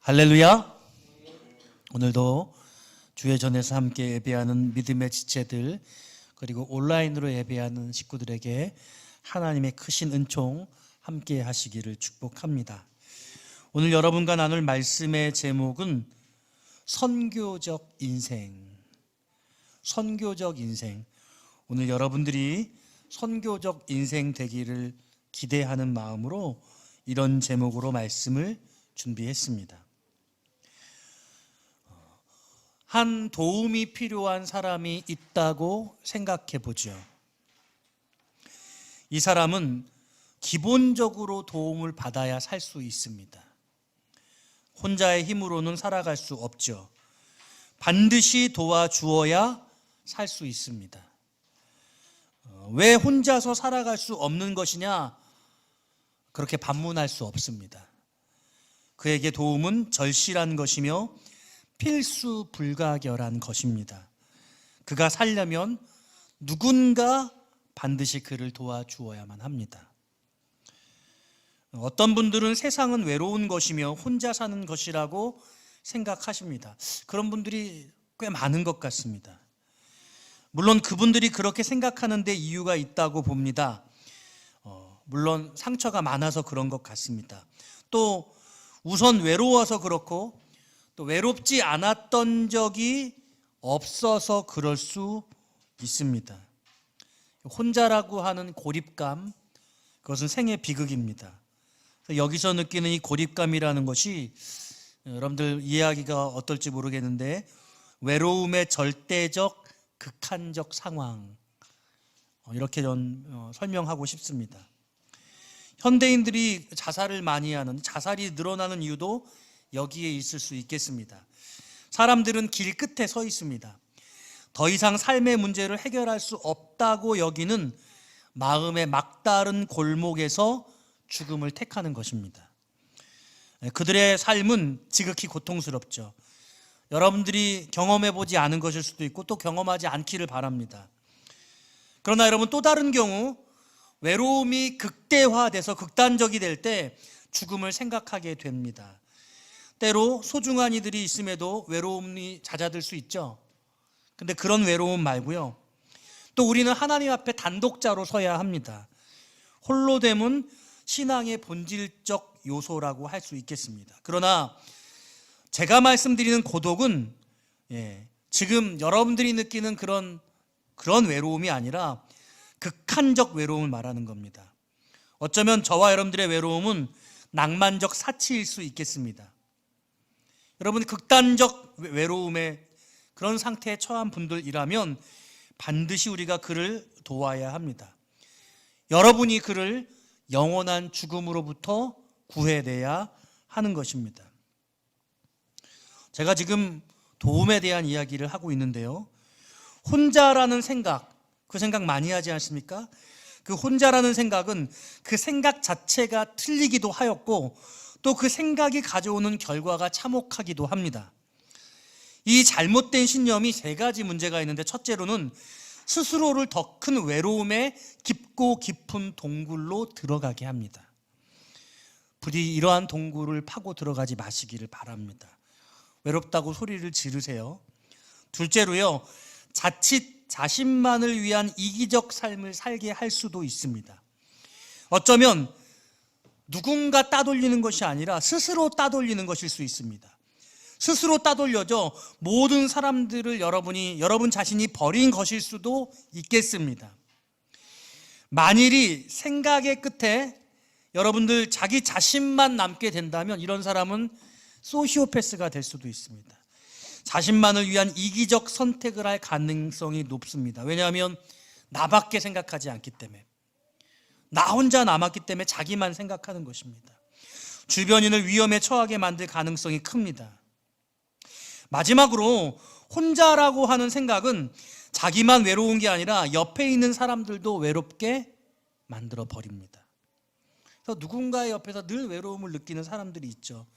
할렐루야. 오늘도 주의 전에서 함께 예배하는 믿음의 지체들, 그리고 온라인으로 예배하는 식구들에게 하나님의 크신 은총 함께 하시기를 축복합니다. 오늘 여러분과 나눌 말씀의 제목은 선교적 인생. 선교적 인생. 오늘 여러분들이 선교적 인생 되기를 기대하는 마음으로 이런 제목으로 말씀을 준비했습니다. 한 도움이 필요한 사람이 있다고 생각해 보죠. 이 사람은 기본적으로 도움을 받아야 살 수 있습니다. 혼자의 힘으로는 살아갈 수 없죠. 반드시 도와주어야 살 수 있습니다. 왜 혼자서 살아갈 수 없는 것이냐? 그렇게 반문할 수 없습니다. 그에게 도움은 절실한 것이며 필수 불가결한 것입니다. 그가 살려면 누군가 반드시 그를 도와주어야만 합니다. 어떤 분들은 세상은 외로운 것이며 혼자 사는 것이라고 생각하십니다. 그런 분들이 꽤 많은 것 같습니다. 물론 그분들이 그렇게 생각하는 데 이유가 있다고 봅니다. 물론 상처가 많아서 그런 것 같습니다. 또 우선 외로워서 그렇고, 또 외롭지 않았던 적이 없어서 그럴 수 있습니다. 혼자라고 하는 고립감, 그것은 생의 비극입니다. 여기서 느끼는 이 고립감이라는 것이 여러분들 이해하기가 어떨지 모르겠는데, 외로움의 절대적 극한적 상황, 이렇게 설명하고 싶습니다. 현대인들이 자살을 많이 하는, 자살이 늘어나는 이유도 여기에 있을 수 있겠습니다. 사람들은 길 끝에 서 있습니다. 더 이상 삶의 문제를 해결할 수 없다고 여기는 마음의 막다른 골목에서 죽음을 택하는 것입니다. 그들의 삶은 지극히 고통스럽죠. 여러분들이 경험해보지 않은 것일 수도 있고 또 경험하지 않기를 바랍니다. 그러나 여러분, 또 다른 경우 외로움이 극대화돼서 극단적이 될 때 죽음을 생각하게 됩니다. 때로 소중한 이들이 있음에도 외로움이 잦아들 수 있죠. 근데 그런 외로움 말고요, 또 우리는 하나님 앞에 단독자로 서야 합니다. 홀로됨은 신앙의 본질적 요소라고 할 수 있겠습니다. 그러나 제가 말씀드리는 고독은 지금 여러분들이 느끼는 그런 외로움이 아니라 극한적 외로움을 말하는 겁니다. 어쩌면 저와 여러분들의 외로움은 낭만적 사치일 수 있겠습니다. 여러분, 극단적 외로움의 그런 상태에 처한 분들이라면 반드시 우리가 그를 도와야 합니다. 여러분이 그를 영원한 죽음으로부터 구해내야 하는 것입니다. 제가 지금 도움에 대한 이야기를 하고 있는데요, 혼자라는 생각, 그 생각 많이 하지 않습니까? 그 혼자라는 생각은 그 생각 자체가 틀리기도 하였고, 또 그 생각이 가져오는 결과가 참혹하기도 합니다. 이 잘못된 신념이 세 가지 문제가 있는데, 첫째로는 스스로를 더 큰 외로움의 깊고 깊은 동굴로 들어가게 합니다. 부디 이러한 동굴을 파고 들어가지 마시기를 바랍니다. 외롭다고 소리를 지르세요. 둘째로요, 자칫 자신만을 위한 이기적 삶을 살게 할 수도 있습니다. 어쩌면 누군가 따돌리는 것이 아니라 스스로 따돌리는 것일 수 있습니다. 스스로 따돌려져 모든 사람들을 여러분 자신이 버린 것일 수도 있겠습니다. 만일이 생각의 끝에 여러분들 자기 자신만 남게 된다면 이런 사람은 소시오패스가 될 수도 있습니다. 자신만을 위한 이기적 선택을 할 가능성이 높습니다. 왜냐하면 나밖에 생각하지 않기 때문에, 나 혼자 남았기 때문에 자기만 생각하는 것입니다. 주변인을 위험에 처하게 만들 가능성이 큽니다. 마지막으로, 혼자라고 하는 생각은 자기만 외로운 게 아니라 옆에 있는 사람들도 외롭게 만들어 버립니다. 그래서 누군가의 옆에서 늘 외로움을 느끼는 사람들이 있죠.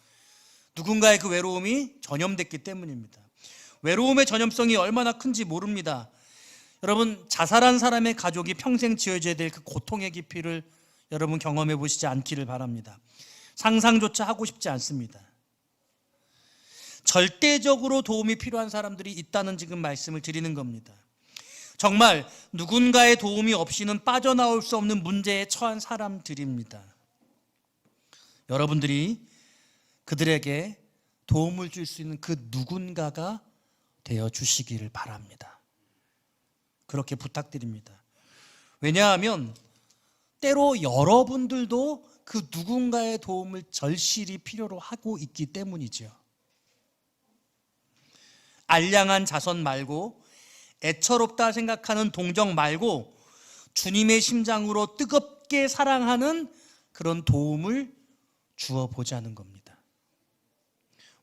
누군가의 그 외로움이 전염됐기 때문입니다. 외로움의 전염성이 얼마나 큰지 모릅니다. 여러분, 자살한 사람의 가족이 평생 지어져야 될 그 고통의 깊이를 여러분 경험해 보시지 않기를 바랍니다. 상상조차 하고 싶지 않습니다. 절대적으로 도움이 필요한 사람들이 있다는 지금 말씀을 드리는 겁니다. 정말 누군가의 도움이 없이는 빠져나올 수 없는 문제에 처한 사람들입니다. 여러분들이 그들에게 도움을 줄 수 있는 그 누군가가 되어 주시기를 바랍니다. 그렇게 부탁드립니다. 왜냐하면 때로 여러분들도 그 누군가의 도움을 절실히 필요로 하고 있기 때문이죠. 알량한 자선 말고, 애처롭다 생각하는 동정 말고, 주님의 심장으로 뜨겁게 사랑하는 그런 도움을 주어보자는 겁니다.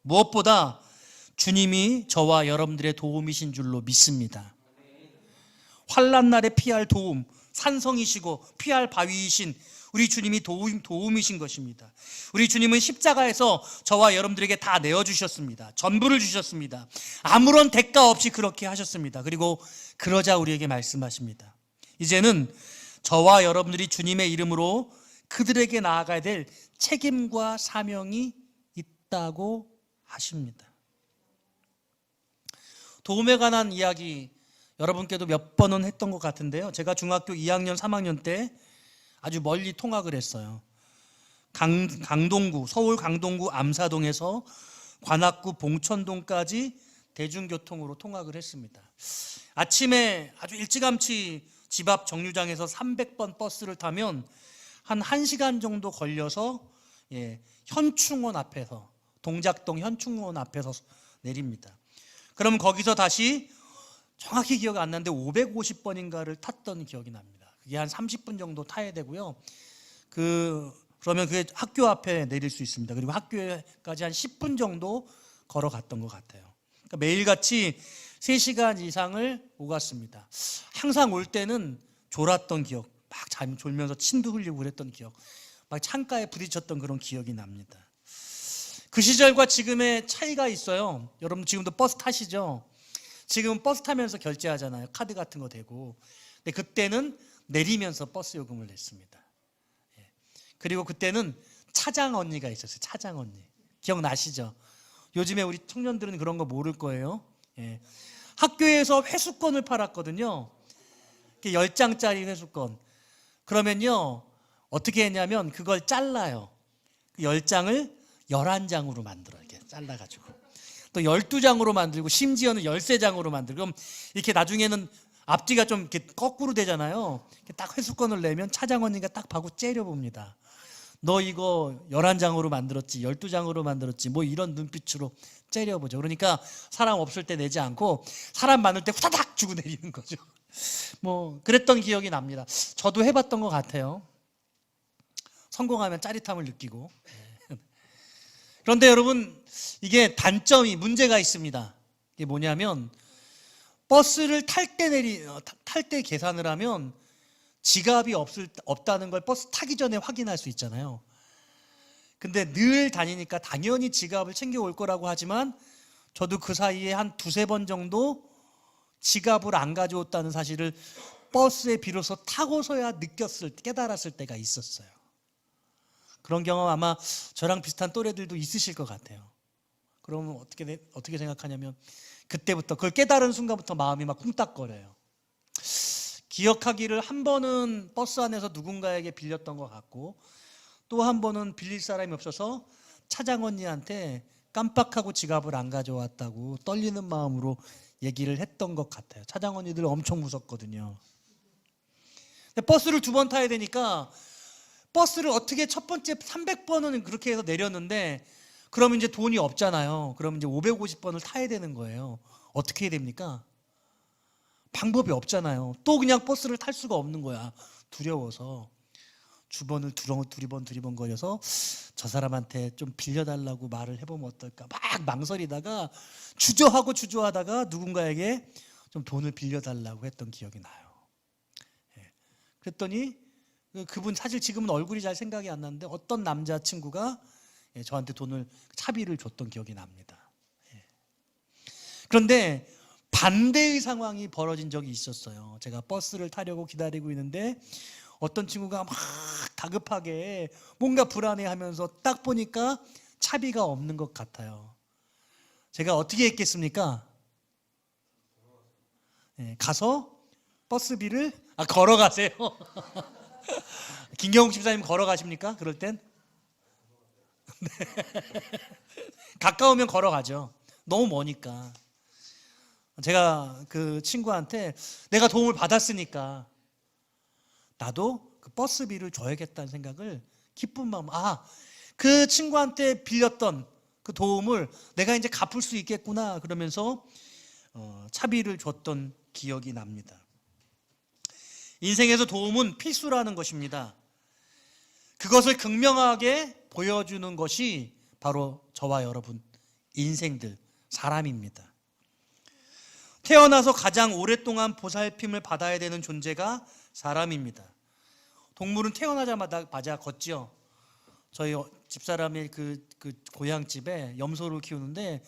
무엇보다 주님이 저와 여러분들의 도움이신 줄로 믿습니다. 환난 날에 피할 도움, 산성이시고 피할 바위이신 우리 주님이 도움이신 것입니다. 우리 주님은 십자가에서 저와 여러분들에게 다 내어주셨습니다. 전부를 주셨습니다. 아무런 대가 없이 그렇게 하셨습니다. 그리고 그러자 우리에게 말씀하십니다. 이제는 저와 여러분들이 주님의 이름으로 그들에게 나아가야 될 책임과 사명이 있다고 하십니다. 도움에 관한 이야기 여러분께도 몇 번은 했던 것 같은데요. 제가 중학교 2학년, 3학년 때 아주 멀리 통학을 했어요. 강동구, 서울 강동구 암사동에서 관악구 봉천동까지 대중교통으로 통학을 했습니다. 아침에 아주 일찌감치 집 앞 정류장에서 300번 버스를 타면 한 1시간 정도 걸려서 현충원 앞에서, 동작동 현충원 앞에서 내립니다. 그럼 거기서 다시 정확히 기억이 안 나는데 550번인가를 탔던 기억이 납니다. 그게 한 30분 정도 타야 되고요. 그러면 그게 학교 앞에 내릴 수 있습니다. 그리고 학교까지 한 10분 정도 걸어갔던 것 같아요. 그러니까 매일같이 3시간 이상을 오갔습니다. 항상 올 때는 졸았던 기억, 막 잠 졸면서 침도 흘리고 그랬던 기억, 막 창가에 부딪혔던 그런 기억이 납니다. 그 시절과 지금의 차이가 있어요. 여러분 지금도 버스 타시죠? 지금 버스 타면서 결제하잖아요. 카드 같은 거 대고. 근데 그때는 내리면서 버스 요금을 냈습니다. 그리고 그때는 차장 언니가 있었어요. 차장 언니. 기억나시죠? 요즘에 우리 청년들은 그런 거 모를 거예요. 학교에서 회수권을 팔았거든요. 10장짜리 회수권. 그러면요, 어떻게 했냐면 그걸 잘라요. 10장을 11장으로 만들어요. 이렇게 잘라가지고. 또 12장으로 만들고, 심지어는 13장으로 만들고, 그럼 이렇게 나중에는 앞뒤가 좀 이렇게 거꾸로 되잖아요. 딱 회수권을 내면 차장 언니가 딱 보고 째려봅니다. 너 이거 11장으로 만들었지, 12장으로 만들었지, 뭐 이런 눈빛으로 째려보죠. 그러니까 사람 없을 때 내지 않고 사람 많을 때 후다닥 주고 내리는 거죠. 뭐 그랬던 기억이 납니다. 저도 해봤던 것 같아요. 성공하면 짜릿함을 느끼고. 그런데 여러분, 이게 문제가 있습니다. 이게 뭐냐면, 버스를 탈 때 계산을 하면 지갑이 없다는 걸 버스 타기 전에 확인할 수 있잖아요. 근데 늘 다니니까 당연히 지갑을 챙겨올 거라고 하지만, 저도 그 사이에 한 2-3번 정도 지갑을 안 가져왔다는 사실을 버스에 비로소 타고서야 깨달았을 때가 있었어요. 그런 경험 아마 저랑 비슷한 또래들도 있으실 것 같아요. 그러면 어떻게 생각하냐면, 그때부터, 그걸 깨달은 순간부터 마음이 막 쿵딱거려요. 기억하기를 한 번은 버스 안에서 누군가에게 빌렸던 것 같고, 또 한 번은 빌릴 사람이 없어서 차장 언니한테 깜빡하고 지갑을 안 가져왔다고 떨리는 마음으로 얘기를 했던 것 같아요. 차장 언니들 엄청 무섭거든요. 근데 버스를 2번 타야 되니까, 버스를 어떻게 첫 번째 300번은 그렇게 해서 내렸는데, 그러면 이제 돈이 없잖아요. 그러면 이제 550번을 타야 되는 거예요. 어떻게 해야 됩니까? 방법이 없잖아요. 또 그냥 버스를 탈 수가 없는 거야. 두려워서. 주번을 두리번 거려서 저 사람한테 좀 빌려달라고 말을 해보면 어떨까. 막 망설이다가 주저하다가 누군가에게 좀 돈을 빌려달라고 했던 기억이 나요. 그랬더니 그분 사실 지금은 얼굴이 잘 생각이 안 나는데 어떤 남자친구가 저한테 차비를 줬던 기억이 납니다. 그런데 반대의 상황이 벌어진 적이 있었어요. 제가 버스를 타려고 기다리고 있는데 어떤 친구가 막 다급하게 뭔가 불안해하면서 딱 보니까 차비가 없는 것 같아요. 제가 어떻게 했겠습니까? 가서 버스비를 걸어가세요. 김경욱 집사님 걸어가십니까? 그럴 땐? 네. 가까우면 걸어가죠. 너무 머니까. 제가 그 친구한테 내가 도움을 받았으니까 나도 그 버스비를 줘야겠다는 생각을 기쁜 마음, 그 친구한테 빌렸던 그 도움을 내가 이제 갚을 수 있겠구나 그러면서 차비를 줬던 기억이 납니다. 인생에서 도움은 필수라는 것입니다. 그것을 극명하게 보여주는 것이 바로 저와 여러분 인생들, 사람입니다. 태어나서 가장 오랫동안 보살핌을 받아야 되는 존재가 사람입니다. 동물은 태어나자마자 걷죠. 저희 집사람의 그 고향집에 염소를 키우는데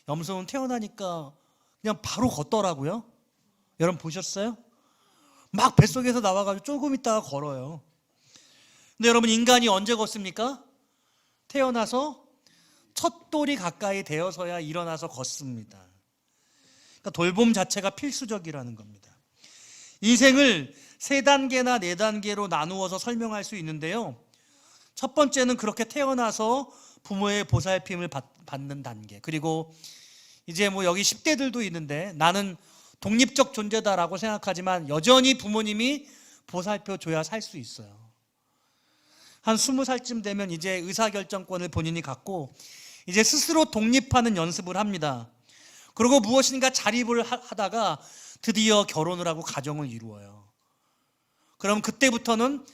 염소는 태어나니까 그냥 바로 걷더라고요. 여러분 보셨어요? 막 뱃속에서 나와가지고 조금 있다가 걸어요. 근데 여러분 인간이 언제 걷습니까? 태어나서 첫 돌이 가까이 되어서야 일어나서 걷습니다. 그러니까 돌봄 자체가 필수적이라는 겁니다. 인생을 3단계나 4단계로 나누어서 설명할 수 있는데요. 첫 번째는 그렇게 태어나서 부모의 보살핌을 받는 단계. 그리고 이제 여기 10대들도 있는데 나는 독립적 존재다라고 생각하지만 여전히 부모님이 보살펴 줘야 살 수 있어요. 한 20살쯤 되면 이제 의사결정권을 본인이 갖고 이제 스스로 독립하는 연습을 합니다. 그리고 무엇인가 자립을 하다가 드디어 결혼을 하고 가정을 이루어요. 그럼 그때부터는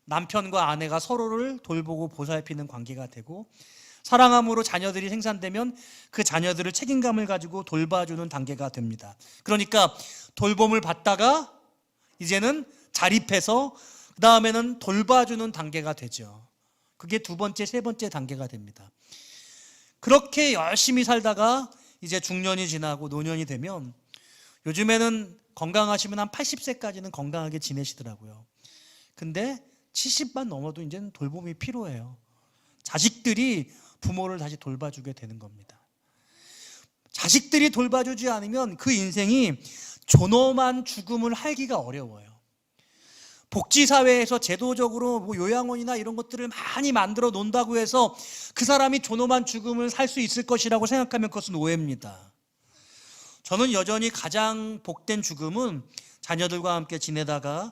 남편과 아내가 서로를 돌보고 보살피는 관계가 되고 사랑함으로 자녀들이 생산되면 그 자녀들을 책임감을 가지고 돌봐주는 단계가 됩니다. 그러니까 돌봄을 받다가 이제는 자립해서 그 다음에는 돌봐주는 단계가 되죠. 그게 2번째, 3번째 단계가 됩니다. 그렇게 열심히 살다가 이제 중년이 지나고 노년이 되면 요즘에는 건강하시면 한 80세까지는 건강하게 지내시더라고요. 근데 70만 넘어도 이제는 돌봄이 필요해요. 자식들이 부모를 다시 돌봐주게 되는 겁니다. 자식들이 돌봐주지 않으면 그 인생이 존엄한 죽음을 살기가 어려워요. 복지사회에서 제도적으로 요양원이나 이런 것들을 많이 만들어 놓는다고 해서 그 사람이 존엄한 죽음을 살 수 있을 것이라고 생각하면 그것은 오해입니다. 저는 여전히 가장 복된 죽음은 자녀들과 함께 지내다가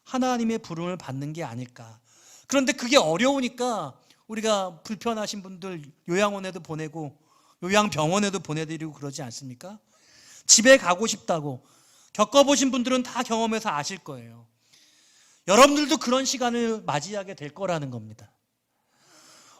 하나님의 부름을 받는 게 아닐까. 그런데 그게 어려우니까 우리가 불편하신 분들 요양원에도 보내고 요양병원에도 보내드리고 그러지 않습니까? 집에 가고 싶다고 겪어보신 분들은 다 경험해서 아실 거예요. 여러분들도 그런 시간을 맞이하게 될 거라는 겁니다.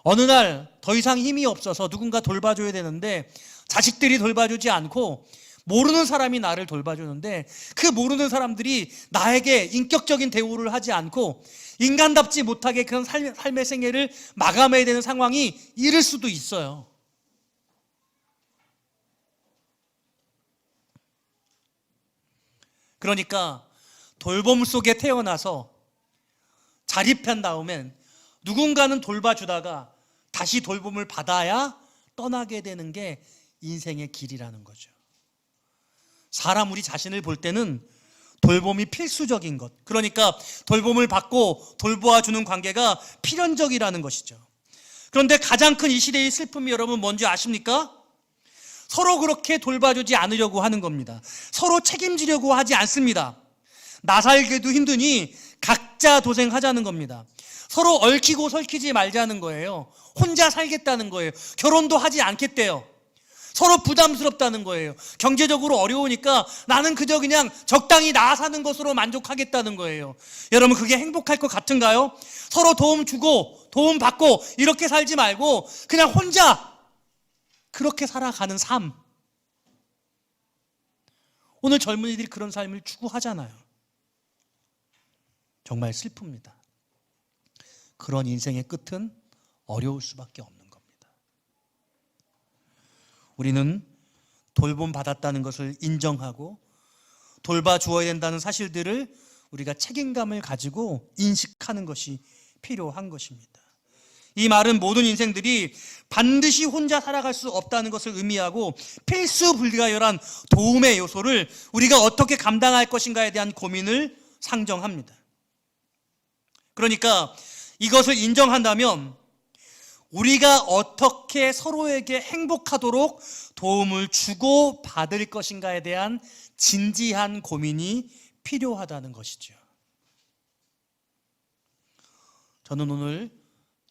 어느 날 더 이상 힘이 없어서 누군가 돌봐줘야 되는데 자식들이 돌봐주지 않고 모르는 사람이 나를 돌봐주는데 그 모르는 사람들이 나에게 인격적인 대우를 하지 않고 인간답지 못하게 그런 삶의 생애를 마감해야 되는 상황이 이를 수도 있어요. 그러니까 돌봄 속에 태어나서 자립한 다음엔 누군가는 돌봐주다가 다시 돌봄을 받아야 떠나게 되는 게 인생의 길이라는 거죠. 사람 우리 자신을 볼 때는 돌봄이 필수적인 것, 그러니까 돌봄을 받고 돌보아주는 관계가 필연적이라는 것이죠. 그런데 가장 큰 이 시대의 슬픔이 여러분 뭔지 아십니까? 서로 그렇게 돌봐주지 않으려고 하는 겁니다. 서로 책임지려고 하지 않습니다. 나 살기도 힘드니 각자 도생하자는 겁니다. 서로 얽히고 설키지 말자는 거예요. 혼자 살겠다는 거예요. 결혼도 하지 않겠대요. 서로 부담스럽다는 거예요. 경제적으로 어려우니까 나는 그저 그냥 적당히 나 사는 것으로 만족하겠다는 거예요. 여러분 그게 행복할 것 같은가요? 서로 도움 주고 도움 받고 이렇게 살지 말고 그냥 혼자 그렇게 살아가는 삶. 오늘 젊은이들이 그런 삶을 추구하잖아요. 정말 슬픕니다. 그런 인생의 끝은 어려울 수밖에 없는 겁니다. 우리는 돌봄 받았다는 것을 인정하고 돌봐주어야 된다는 사실들을 우리가 책임감을 가지고 인식하는 것이 필요한 것입니다. 이 말은 모든 인생들이 반드시 혼자 살아갈 수 없다는 것을 의미하고 필수 불가결한 도움의 요소를 우리가 어떻게 감당할 것인가에 대한 고민을 상정합니다. 그러니까 이것을 인정한다면 우리가 어떻게 서로에게 행복하도록 도움을 주고 받을 것인가에 대한 진지한 고민이 필요하다는 것이죠. 저는 오늘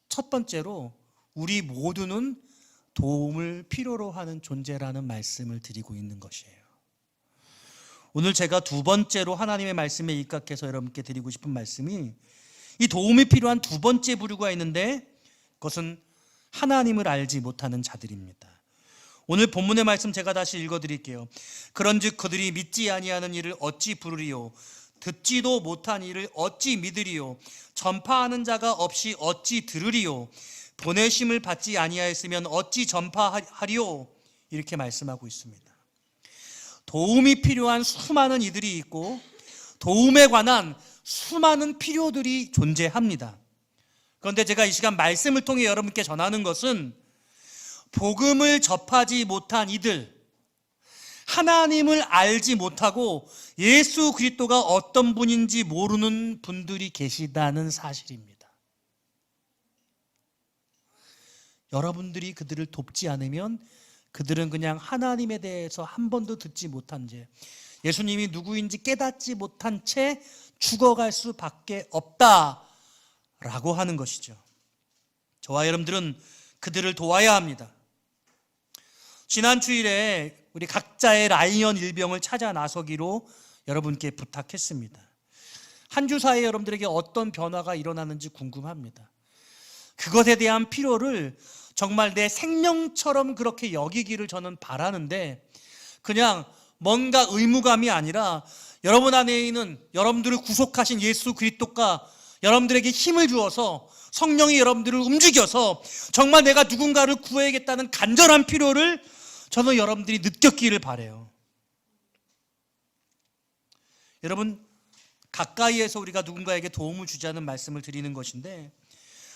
첫 번째로 우리 모두는 도움을 필요로 하는 존재라는 말씀을 드리고 있는 것이에요. 오늘 제가 두 번째로 하나님의 말씀에 입각해서 여러분께 드리고 싶은 말씀이 이 도움이 필요한 두 번째 부류가 있는데 그것은 하나님을 알지 못하는 자들입니다. 오늘 본문의 말씀 제가 다시 읽어드릴게요. 그런즉 그들이 믿지 아니하는 일을 어찌 부르리요 듣지도 못한 일을 어찌 믿으리요 전파하는 자가 없이 어찌 들으리요 보내심을 받지 아니하였으면 어찌 전파하리요 이렇게 말씀하고 있습니다. 도움이 필요한 수많은 이들이 있고 도움에 관한 수많은 필요들이 존재합니다. 그런데 제가 이 시간 말씀을 통해 여러분께 전하는 것은 복음을 접하지 못한 이들, 하나님을 알지 못하고 예수 그리스도가 어떤 분인지 모르는 분들이 계시다는 사실입니다. 여러분들이 그들을 돕지 않으면 그들은 그냥 하나님에 대해서 한 번도 듣지 못한 채, 예수님이 누구인지 깨닫지 못한 채 죽어갈 수밖에 없다라고 하는 것이죠. 저와 여러분들은 그들을 도와야 합니다. 지난 주일에 우리 각자의 라이언 일병을 찾아 나서기로 여러분께 부탁했습니다. 한 주 사이에 여러분들에게 어떤 변화가 일어나는지 궁금합니다. 그것에 대한 필요를 정말 내 생명처럼 그렇게 여기기를 저는 바라는데 그냥 뭔가 의무감이 아니라 여러분 안에 있는 여러분들을 구속하신 예수 그리스도가 여러분들에게 힘을 주어서 성령이 여러분들을 움직여서 정말 내가 누군가를 구해야겠다는 간절한 필요를 저는 여러분들이 느꼈기를 바라요. 여러분, 가까이에서 우리가 누군가에게 도움을 주자는 말씀을 드리는 것인데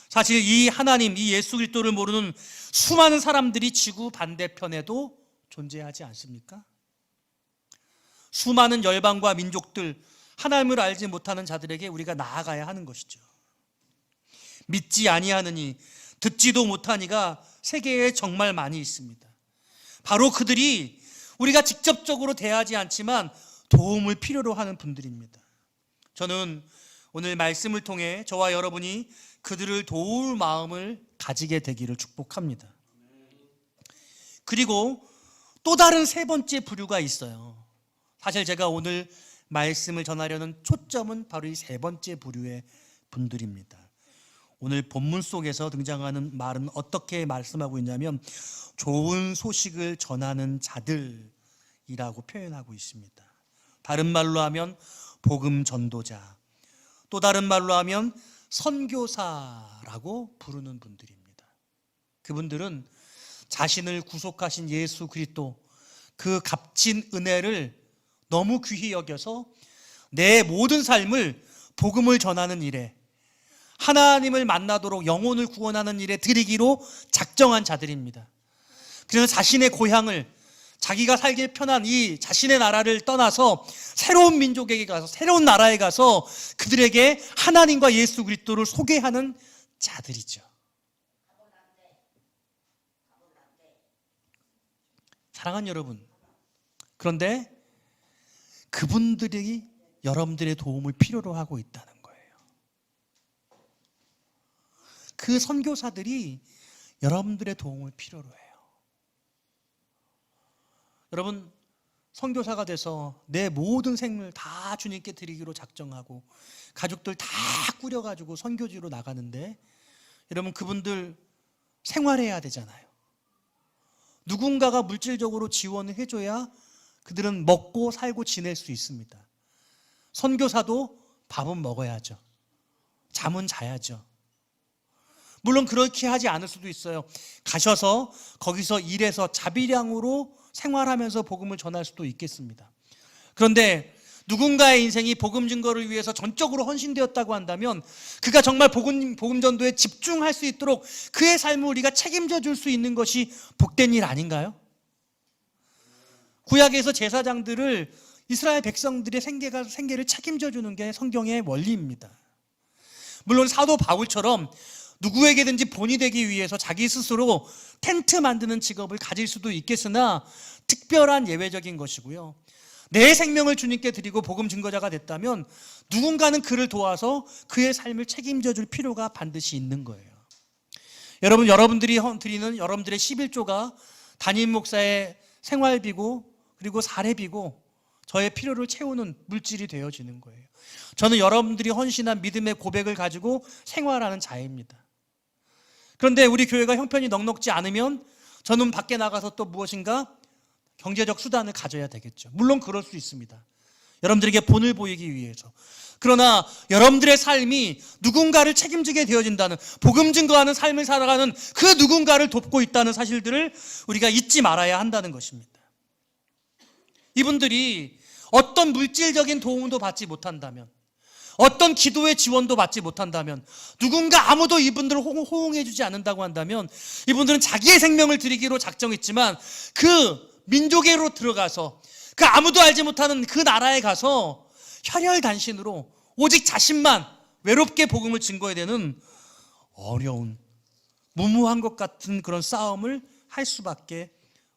사실 이 하나님, 이 예수 그리스도를 모르는 수많은 사람들이 지구 반대편에도 존재하지 않습니까? 수많은 열방과 민족들, 하나님을 알지 못하는 자들에게 우리가 나아가야 하는 것이죠. 믿지 아니하느니 듣지도 못하니가 세계에 정말 많이 있습니다. 바로 그들이 우리가 직접적으로 대하지 않지만 도움을 필요로 하는 분들입니다. 저는 오늘 말씀을 통해 저와 여러분이 그들을 도울 마음을 가지게 되기를 축복합니다. 그리고 또 다른 세 번째 부류가 있어요. 사실 제가 오늘 말씀을 전하려는 초점은 바로 이 세 번째 부류의 분들입니다. 오늘 본문 속에서 등장하는 말은 어떻게 말씀하고 있냐면 좋은 소식을 전하는 자들이라고 표현하고 있습니다. 다른 말로 하면 복음 전도자, 또 다른 말로 하면 선교사라고 부르는 분들입니다. 그분들은 자신을 구속하신 예수 그리스도 그 값진 은혜를 너무 귀히 여겨서 내 모든 삶을 복음을 전하는 일에 하나님을 만나도록 영혼을 구원하는 일에 드리기로 작정한 자들입니다. 그래서 자신의 고향을 자기가 살기 편한 이 자신의 나라를 떠나서 새로운 민족에게 가서 새로운 나라에 가서 그들에게 하나님과 예수 그리스도를 소개하는 자들이죠. 사랑하는 여러분, 그런데 그분들이 여러분들의 도움을 필요로 하고 있다는 거예요. 그 선교사들이 여러분들의 도움을 필요로 해요. 여러분, 선교사가 돼서 내 모든 생을 다 주님께 드리기로 작정하고 가족들 다 꾸려가지고 선교지로 나가는데 여러분, 그분들 생활해야 되잖아요. 누군가가 물질적으로 지원을 해줘야 그들은 먹고 살고 지낼 수 있습니다. 선교사도 밥은 먹어야죠. 잠은 자야죠. 물론 그렇게 하지 않을 수도 있어요. 가셔서 거기서 일해서 자비량으로 생활하면서 복음을 전할 수도 있겠습니다. 그런데 누군가의 인생이 복음 증거를 위해서 전적으로 헌신되었다고 한다면 그가 정말 복음 전도에 집중할 수 있도록 그의 삶을 우리가 책임져 줄 수 있는 것이 복된 일 아닌가요? 구약에서 제사장들을 이스라엘 백성들의 생계를 책임져 주는 게 성경의 원리입니다. 물론 사도 바울처럼 누구에게든지 본이 되기 위해서 자기 스스로 텐트 만드는 직업을 가질 수도 있겠으나 특별한 예외적인 것이고요. 내 생명을 주님께 드리고 복음 증거자가 됐다면 누군가는 그를 도와서 그의 삶을 책임져 줄 필요가 반드시 있는 거예요. 여러분들이 드리는 여러분들의 11조가 담임 목사의 생활비고 그리고 사례비고 저의 필요를 채우는 물질이 되어지는 거예요. 저는 여러분들이 헌신한 믿음의 고백을 가지고 생활하는 자입니다. 그런데 우리 교회가 형편이 넉넉지 않으면 저는 밖에 나가서 또 무엇인가 경제적 수단을 가져야 되겠죠. 물론 그럴 수 있습니다. 여러분들에게 본을 보이기 위해서. 그러나 여러분들의 삶이 누군가를 책임지게 되어진다는, 복음 증거하는 삶을 살아가는 그 누군가를 돕고 있다는 사실들을 우리가 잊지 말아야 한다는 것입니다. 이분들이 어떤 물질적인 도움도 받지 못한다면, 어떤 기도의 지원도 받지 못한다면, 누군가 아무도 이분들을 호응해 주지 않는다고 한다면 이분들은 자기의 생명을 드리기로 작정했지만 그 민족에로 들어가서 그 아무도 알지 못하는 그 나라에 가서 혈혈단신으로 오직 자신만 외롭게 복음을 증거해야 되는 어려운, 무모한 것 같은 그런 싸움을 할 수밖에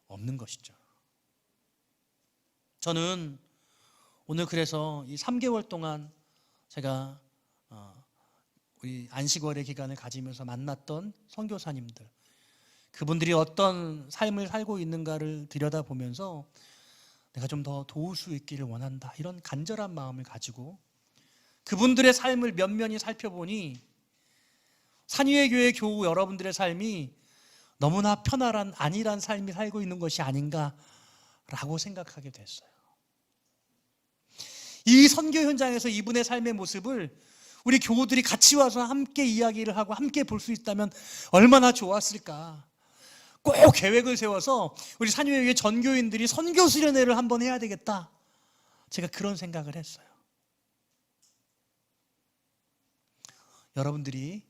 없는 것이죠. 저는 오늘 그래서 이 3개월 동안 제가 우리 안식월의 기간을 가지면서 만났던 선교사님들, 그분들이 어떤 삶을 살고 있는가를 들여다보면서 내가 좀 더 도울 수 있기를 원한다, 이런 간절한 마음을 가지고 그분들의 삶을 면면히 살펴보니 산위의 교회 교우 여러분들의 삶이 너무나 편안한 안일한 삶이 살고 있는 것이 아닌가라고 생각하게 됐어요. 이 선교 현장에서 이분의 삶의 모습을 우리 교우들이 같이 와서 함께 이야기를 하고 함께 볼 수 있다면 얼마나 좋았을까. 꼭 계획을 세워서 우리 산유회의 전교인들이 선교 수련회를 한번 해야 되겠다, 제가 그런 생각을 했어요. 여러분들이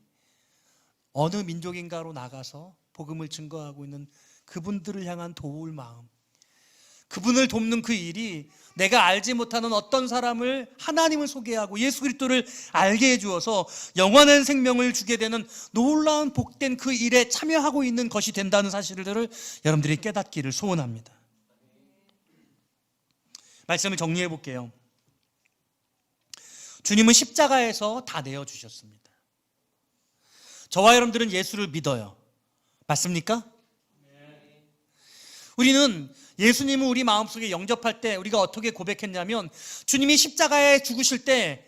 어느 민족인가로 나가서 복음을 증거하고 있는 그분들을 향한 도울 마음, 그분을 돕는 그 일이 내가 알지 못하는 어떤 사람을 하나님을 소개하고 예수 그리스도를 알게 해주어서 영원한 생명을 주게 되는 놀라운 복된 그 일에 참여하고 있는 것이 된다는 사실들을 여러분들이 깨닫기를 소원합니다. 말씀을 정리해 볼게요. 주님은 십자가에서 다 내어주셨습니다. 저와 여러분들은 예수를 믿어요. 맞습니까? 우리는 예수님을 우리 마음속에 영접할 때 우리가 어떻게 고백했냐면, 주님이 십자가에 죽으실 때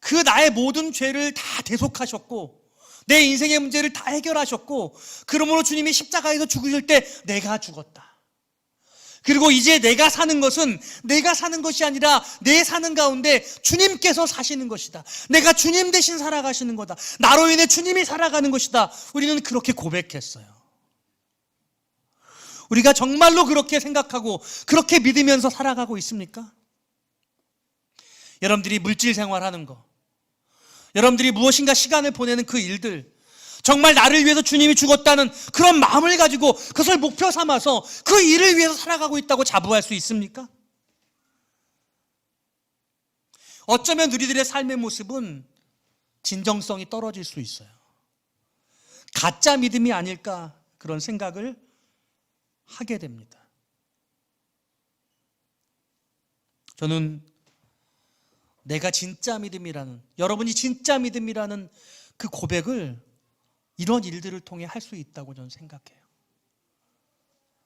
그 나의 모든 죄를 다 대속하셨고 내 인생의 문제를 다 해결하셨고, 그러므로 주님이 십자가에서 죽으실 때 내가 죽었다. 그리고 이제 내가 사는 것은 내가 사는 것이 아니라 내 사는 가운데 주님께서 사시는 것이다. 내가 주님 대신 살아가시는 거다. 나로 인해 주님이 살아가는 것이다. 우리는 그렇게 고백했어요. 우리가 정말로 그렇게 생각하고 그렇게 믿으면서 살아가고 있습니까? 여러분들이 물질 생활하는 거, 여러분들이 무엇인가 시간을 보내는 그 일들, 정말 나를 위해서 주님이 죽었다는 그런 마음을 가지고 그것을 목표 삼아서 그 일을 위해서 살아가고 있다고 자부할 수 있습니까? 어쩌면 우리들의 삶의 모습은 진정성이 떨어질 수 있어요. 가짜 믿음이 아닐까, 그런 생각을 하게 됩니다. 저는 내가 진짜 믿음이라는, 여러분이 진짜 믿음이라는 그 고백을 이런 일들을 통해 할 수 있다고 저는 생각해요.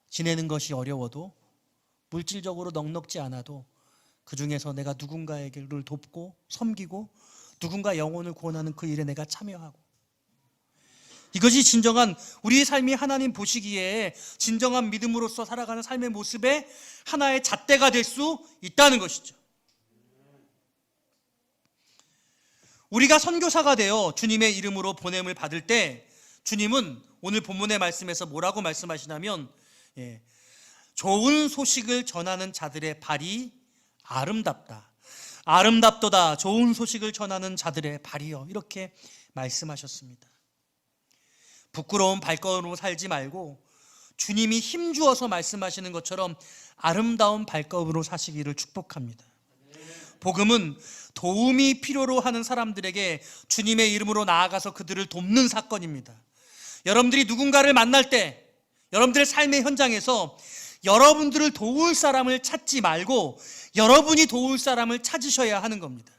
지내는 것이 어려워도, 물질적으로 넉넉지 않아도 그 중에서 내가 누군가에게를 돕고 섬기고 누군가 영혼을 구원하는 그 일에 내가 참여하고, 이것이 진정한 우리의 삶이 하나님 보시기에 진정한 믿음으로서 살아가는 삶의 모습의 하나의 잣대가 될 수 있다는 것이죠. 우리가 선교사가 되어 주님의 이름으로 보냄을 받을 때 주님은 오늘 본문의 말씀에서 뭐라고 말씀하시냐면, 좋은 소식을 전하는 자들의 발이 아름답다. 아름답도다 좋은 소식을 전하는 자들의 발이여, 이렇게 말씀하셨습니다. 부끄러운 발걸음으로 살지 말고 주님이 힘주어서 말씀하시는 것처럼 아름다운 발걸음으로 사시기를 축복합니다. 복음은 도움이 필요로 하는 사람들에게 주님의 이름으로 나아가서 그들을 돕는 사건입니다. 여러분들이 누군가를 만날 때 여러분들의 삶의 현장에서 여러분들을 도울 사람을 찾지 말고 여러분이 도울 사람을 찾으셔야 하는 겁니다.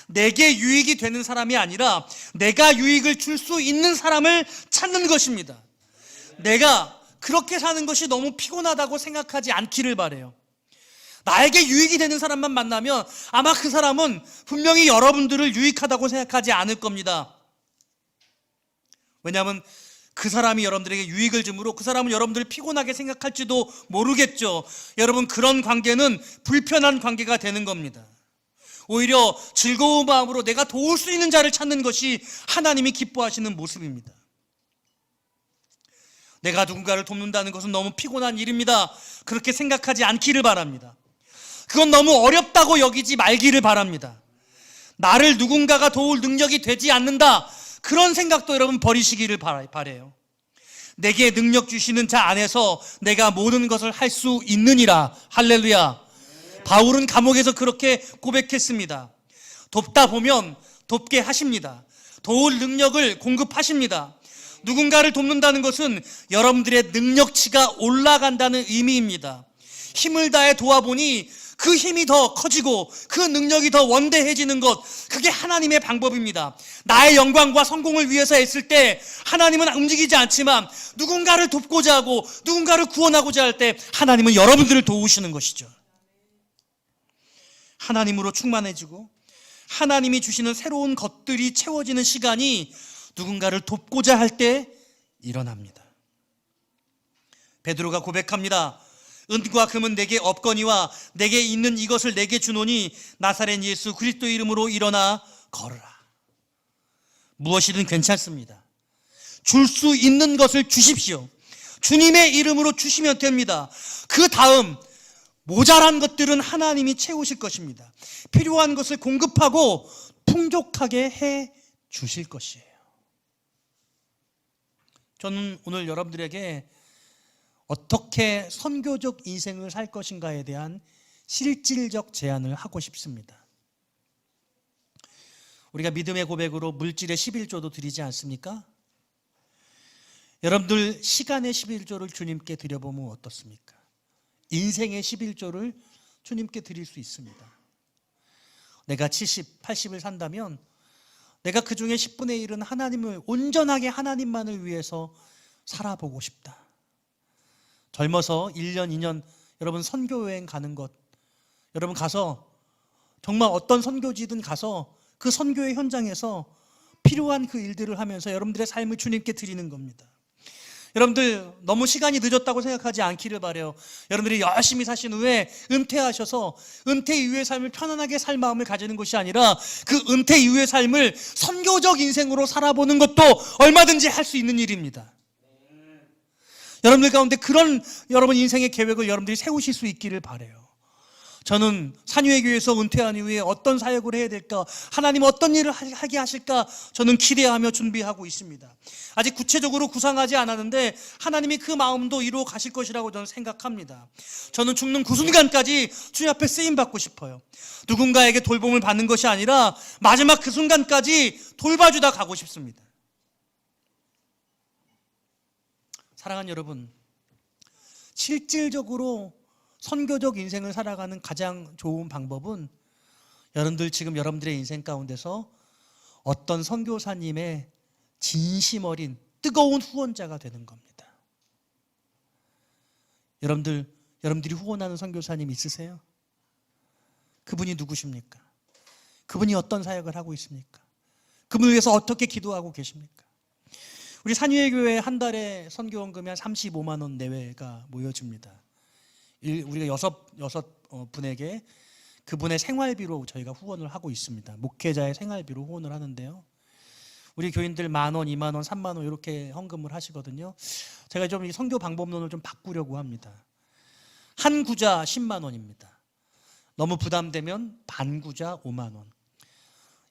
내게 유익이 되는 사람이 아니라 내가 유익을 줄 수 있는 사람을 찾는 것입니다. 내가 그렇게 사는 것이 너무 피곤하다고 생각하지 않기를 바라요. 나에게 유익이 되는 사람만 만나면 아마 그 사람은 분명히 여러분들을 유익하다고 생각하지 않을 겁니다. 왜냐하면 그 사람이 여러분들에게 유익을 주므로 그 사람은 여러분들을 피곤하게 생각할지도 모르겠죠. 여러분, 그런 관계는 불편한 관계가 되는 겁니다. 오히려 즐거운 마음으로 내가 도울 수 있는 자를 찾는 것이 하나님이 기뻐하시는 모습입니다. 내가 누군가를 돕는다는 것은 너무 피곤한 일입니다. 그렇게 생각하지 않기를 바랍니다. 그건 너무 어렵다고 여기지 말기를 바랍니다. 나를 누군가가 도울 능력이 되지 않는다, 그런 생각도 여러분 버리시기를 바라요. 내게 능력 주시는 자 안에서 내가 모든 것을 할 수 있느니라. 할렐루야. 바울은 감옥에서 그렇게 고백했습니다. 돕다 보면 돕게 하십니다. 도울 능력을 공급하십니다. 누군가를 돕는다는 것은 여러분들의 능력치가 올라간다는 의미입니다. 힘을 다해 도와보니 그 힘이 더 커지고 그 능력이 더 원대해지는 것, 그게 하나님의 방법입니다. 나의 영광과 성공을 위해서 했을 때 하나님은 움직이지 않지만 누군가를 돕고자 하고 누군가를 구원하고자 할 때 하나님은 여러분들을 도우시는 것이죠. 하나님으로 충만해지고 하나님이 주시는 새로운 것들이 채워지는 시간이 누군가를 돕고자 할 때 일어납니다. 베드로가 고백합니다. 은과 금은 내게 없거니와 내게 있는 이것을 내게 주노니 나사렛 예수 그리스도 이름으로 일어나 걸으라. 무엇이든 괜찮습니다. 줄 수 있는 것을 주십시오. 주님의 이름으로 주시면 됩니다. 그 다음 모자란 것들은 하나님이 채우실 것입니다. 필요한 것을 공급하고 풍족하게 해 주실 것이에요. 저는 오늘 여러분들에게 어떻게 선교적 인생을 살 것인가에 대한 실질적 제안을 하고 싶습니다. 우리가 믿음의 고백으로 물질의 11조도 드리지 않습니까? 여러분들 시간의 11조를 주님께 드려보면 어떻습니까? 인생의 11조를 주님께 드릴 수 있습니다. 내가 70, 80을 산다면 내가 그 중에 10분의 1은 하나님을 온전하게 하나님만을 위해서 살아보고 싶다. 젊어서 1년, 2년 여러분 선교여행 가는 것, 여러분 가서 정말 어떤 선교지든 가서 그 선교의 현장에서 필요한 그 일들을 하면서 여러분들의 삶을 주님께 드리는 겁니다. 여러분들 너무 시간이 늦었다고 생각하지 않기를 바라요. 여러분들이 열심히 사신 후에 은퇴하셔서 은퇴 이후의 삶을 편안하게 살 마음을 가지는 것이 아니라 그 은퇴 이후의 삶을 선교적 인생으로 살아보는 것도 얼마든지 할 수 있는 일입니다. 여러분들 가운데 그런 여러분 인생의 계획을 여러분들이 세우실 수 있기를 바라요. 저는 산유회교에서 은퇴한 이후에 어떤 사역을 해야 될까, 하나님 어떤 일을 하게 하실까 저는 기대하며 준비하고 있습니다. 아직 구체적으로 구상하지 않았는데 하나님이 그 마음도 이루어 가실 것이라고 저는 생각합니다. 저는 죽는 그 순간까지 주님 앞에 쓰임받고 싶어요. 누군가에게 돌봄을 받는 것이 아니라 마지막 그 순간까지 돌봐주다 가고 싶습니다. 사랑하는 여러분, 실질적으로 선교적 인생을 살아가는 가장 좋은 방법은 여러분들 지금 여러분들의 인생 가운데서 어떤 선교사님의 진심 어린 뜨거운 후원자가 되는 겁니다. 여러분들이 후원하는 선교사님 있으세요? 그분이 누구십니까? 그분이 어떤 사역을 하고 있습니까? 그분을 위해서 어떻게 기도하고 계십니까? 우리 산유회교회 한 달에 선교원금이 한 35만 원 내외가 모여집니다. 우리가 여섯 분에게 그분의 생활비로 저희가 후원을 하고 있습니다. 목회자의 생활비로 후원을 하는데요. 우리 교인들 10,000원, 20,000원, 30,000원 이렇게 헌금을 하시거든요. 제가 좀 이 선교 방법론을 좀 바꾸려고 합니다. 한 구자 10만 원입니다. 너무 부담되면 반구자 5만 원.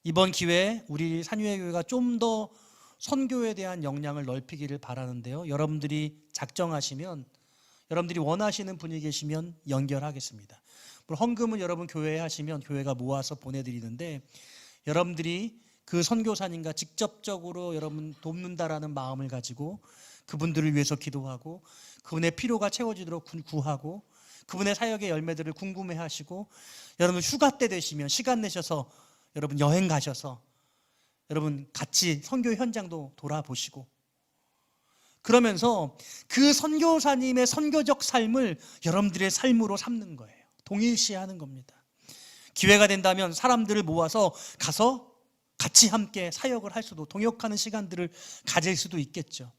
이번 기회에 우리 산유회교회가 좀 더 선교에 대한 역량을 넓히기를 바라는데요. 여러분들이 작정하시면, 여러분들이 원하시는 분이 계시면 연결하겠습니다. 물론 헌금은 여러분 교회에 하시면 교회가 모아서 보내드리는데, 여러분들이 그 선교사님과 직접적으로 여러분 돕는다라는 마음을 가지고 그분들을 위해서 기도하고 그분의 필요가 채워지도록 구하고 그분의 사역의 열매들을 궁금해하시고, 여러분 휴가 때 되시면 시간 내셔서 여러분 여행 가셔서 여러분 같이 선교 현장도 돌아보시고, 그러면서 그 선교사님의 선교적 삶을 여러분들의 삶으로 삼는 거예요. 동일시하는 겁니다. 기회가 된다면 사람들을 모아서 가서 같이 함께 사역을 할 수도, 동역하는 시간들을 가질 수도 있겠죠.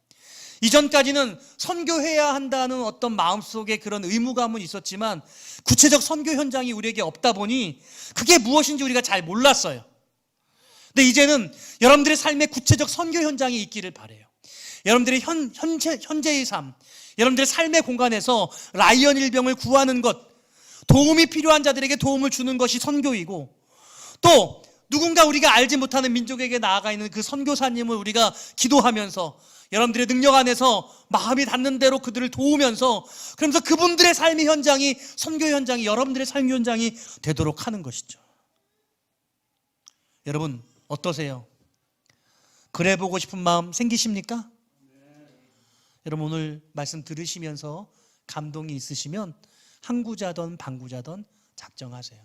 이전까지는 선교해야 한다는 어떤 마음속에 그런 의무감은 있었지만 구체적 선교 현장이 우리에게 없다 보니 그게 무엇인지 우리가 잘 몰랐어요. 근데 이제는 여러분들의 삶에 구체적 선교 현장이 있기를 바라요. 여러분들의 현재의 삶, 여러분들의 삶의 공간에서 라이언 일병을 구하는 것, 도움이 필요한 자들에게 도움을 주는 것이 선교이고, 또 누군가 우리가 알지 못하는 민족에게 나아가 있는 그 선교사님을 우리가 기도하면서 여러분들의 능력 안에서 마음이 닿는 대로 그들을 도우면서, 그러면서 그분들의 삶의 현장이, 선교 현장이 여러분들의 삶의 현장이 되도록 하는 것이죠. 여러분 어떠세요? 그래 보고 싶은 마음 생기십니까? 여러분 오늘 말씀 들으시면서 감동이 있으시면 한구자든 반구자든 작정하세요.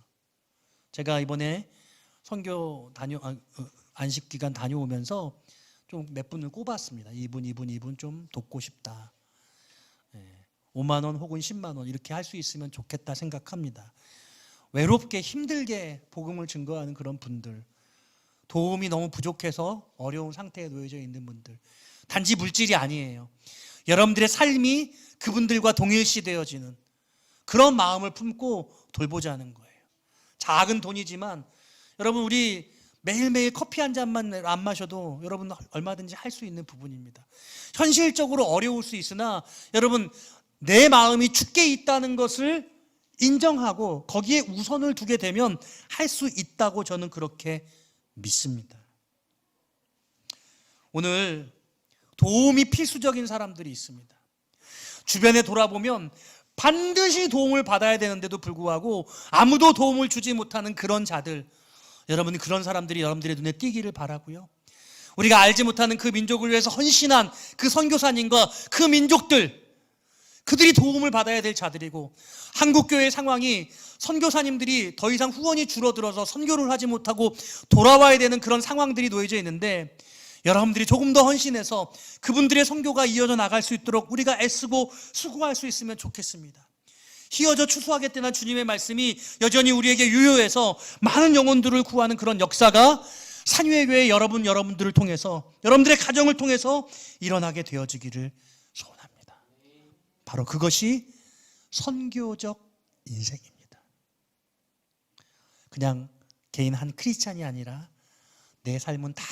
제가 이번에 선교 안식기간 다녀오면서 좀 몇 분을 꼽았습니다. 이분 좀 돕고 싶다. 5만 원 혹은 10만 원 이렇게 할 수 있으면 좋겠다 생각합니다. 외롭게 힘들게 복음을 증거하는 그런 분들, 도움이 너무 부족해서 어려운 상태에 놓여져 있는 분들, 단지 물질이 아니에요. 여러분들의 삶이 그분들과 동일시되어지는 그런 마음을 품고 돌보자는 거예요. 작은 돈이지만 여러분 우리 매일매일 커피 한 잔만 안 마셔도 여러분 얼마든지 할 수 있는 부분입니다. 현실적으로 어려울 수 있으나 여러분 내 마음이 주께 있다는 것을 인정하고 거기에 우선을 두게 되면 할 수 있다고 저는 그렇게 믿습니다. 오늘 도움이 필수적인 사람들이 있습니다. 주변에 돌아보면 반드시 도움을 받아야 되는데도 불구하고 아무도 도움을 주지 못하는 그런 자들, 여러분 그런 사람들이 여러분들의 눈에 띄기를 바라고요. 우리가 알지 못하는 그 민족을 위해서 헌신한 그 선교사님과 그 민족들, 그들이 도움을 받아야 될 자들이고, 한국교회의 상황이 선교사님들이 더 이상 후원이 줄어들어서 선교를 하지 못하고 돌아와야 되는 그런 상황들이 놓여져 있는데, 여러분들이 조금 더 헌신해서 그분들의 선교가 이어져 나갈 수 있도록 우리가 애쓰고 수고할 수 있으면 좋겠습니다. 희어져 추수하겠다는 주님의 말씀이 여전히 우리에게 유효해서 많은 영혼들을 구하는 그런 역사가 산유회교회 여러분들을 통해서, 여러분들의 가정을 통해서 일어나게 되어지기를 소원합니다. 바로 그것이 선교적 인생입니다. 그냥 개인 한 크리스찬이 아니라 내 삶은 다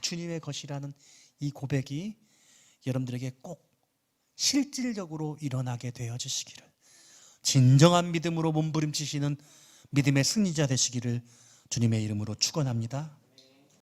주님의 것이라는 이 고백이 여러분들에게 꼭 실질적으로 일어나게 되어지시기를, 진정한 믿음으로 몸부림치시는 믿음의 승리자 되시기를 주님의 이름으로 축원합니다.